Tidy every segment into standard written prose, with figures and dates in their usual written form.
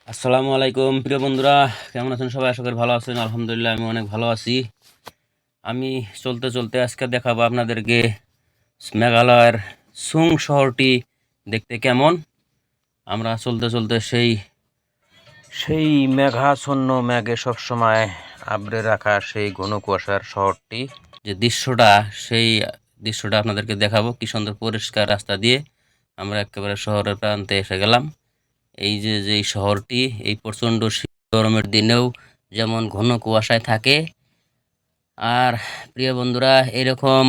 আসসালামু আলাইকুম প্রিয় বন্ধুরা, কেমন আছেন সবাই? আশা করি ভালো আছেন। আলহামদুলিল্লাহ আমি অনেক ভালো আছি। আমি চলতে চলতে আজকে দেখাবো আপনাদেরকে মেঘালয়ের সুং শহরটি দেখতে কেমন। আমরা চলতে চলতে সেই সেই মেঘাচ্ছন্ন মেঘে সবসময় আবরে রাখা সেই ঘন কুয়াশার শহরটি, যে দৃশ্যটা, সেই দৃশ্যটা আপনাদেরকে দেখাবো। কি সুন্দর পরিষ্কার রাস্তা দিয়ে আমরা একেবারে শহরের প্রান্তে এসে গেলাম। এই যে শহরটি এই প্রচণ্ড গরমের দিনেও যেমন ঘন কুয়াশায় থাকে। আর প্রিয় বন্ধুরা, এরকম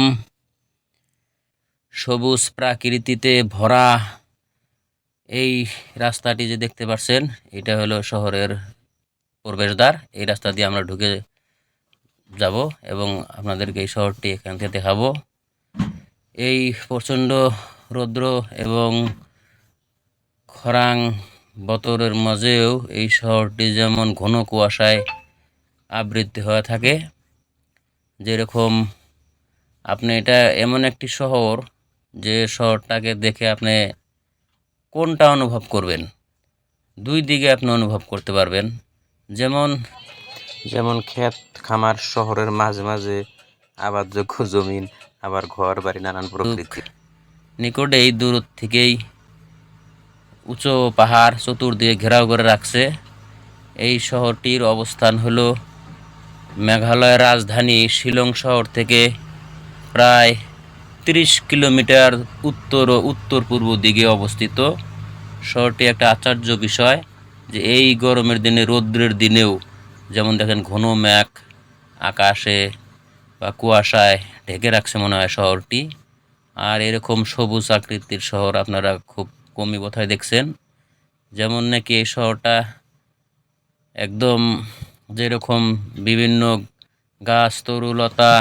সবুজ প্রাকৃতিতে ভরা এই রাস্তাটি যে দেখতে পাচ্ছেন, এটা হলো শহরের প্রবেশদ্বার। এই রাস্তা দিয়ে আমরা ঢুকে যাব এবং আপনাদেরকে এই শহরটি এখান থেকে দেখাবো। এই প্রচণ্ড রৌদ্র এবং খরাং বতরের মাঝেও এই শহরটি যেমন ঘন কুয়াশায় আবৃত হয়ে থাকে। যেরকম আপনি, এটা এমন একটি শহর যে শহরটাকে দেখে আপনি কোনটা অনুভব করবেন, দুই দিকে আপনি অনুভব করতে পারবেন। যেমন যেমন ক্ষেত খামার শহরের মাঝে মাঝে আবাদযোগ্য জমিন, আবার ঘর বাড়ি, নানান প্রকৃতি নিকটেই দূর থেকেই উঁচু পাহাড় চতুর্দিকে ঘেরাও করে রাখছে। এই শহরটির অবস্থান হলো মেঘালয়ের রাজধানী শিলং শহর থেকে প্রায় 30 কিলোমিটার উত্তর ও উত্তর পূর্ব দিকে অবস্থিত। শহরটি একটা আশ্চর্য বিষয় যে এই গরমের দিনে, রৌদ্রের দিনেও যেমন দেখেন ঘন মেঘ আকাশে বা কুয়াশায় ঢেকে রাখছে মনে হয় শহরটি। আর এরকম সবুজ আকৃতির শহর আপনারা খুব কমই কোথায় দেখছেন। যেমন নাকি এই শহরটা একদম যেরকম বিভিন্ন গাছ, তরুলতা,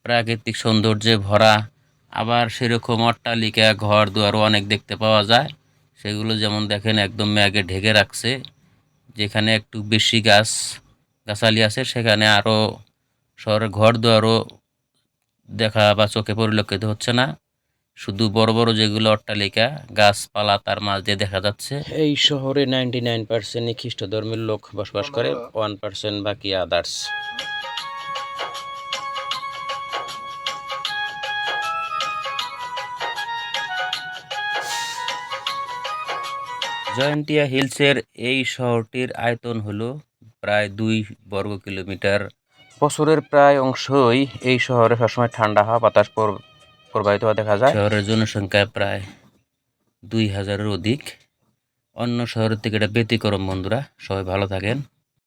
প্রাকৃতিক সৌন্দর্যে ভরা, আবার সেরকম অট্টালিকা, ঘর দুয়ারও অনেক দেখতে পাওয়া যায়। সেগুলো যেমন দেখেন একদম মেঘে ঢেকে রাখছে। যেখানে একটু বেশি গাছালি আছে সেখানে আরও শহরের ঘর দুয়ারও দেখা বা চোখে পরিলক্ষিত হচ্ছে না। শুধু বড় বড় যেগুলো অট্টালিকা, গাছপালা তার মাঝ দিয়ে দেখা যাচ্ছে। এই শহরে 99% খ্রিস্ট ধর্মের লোক বসবাস করে, 1% বাকি আদার্স। জয়ন্তিয়া হিলসের এই শহরটির আয়তন হলো প্রায় 2 বর্গ কিলোমিটার। বছরের প্রায় অংশই এই শহরে সবসময় ঠান্ডা হাওয়া বাতাস প্রবাহিত হওয়া দেখা যায়। শহরের জনসংখ্যা প্রায় 2000-এর অধিক। অন্য শহরের থেকে এটা ব্যতিক্রম বন্ধুরা। সবাই ভালো থাকেন।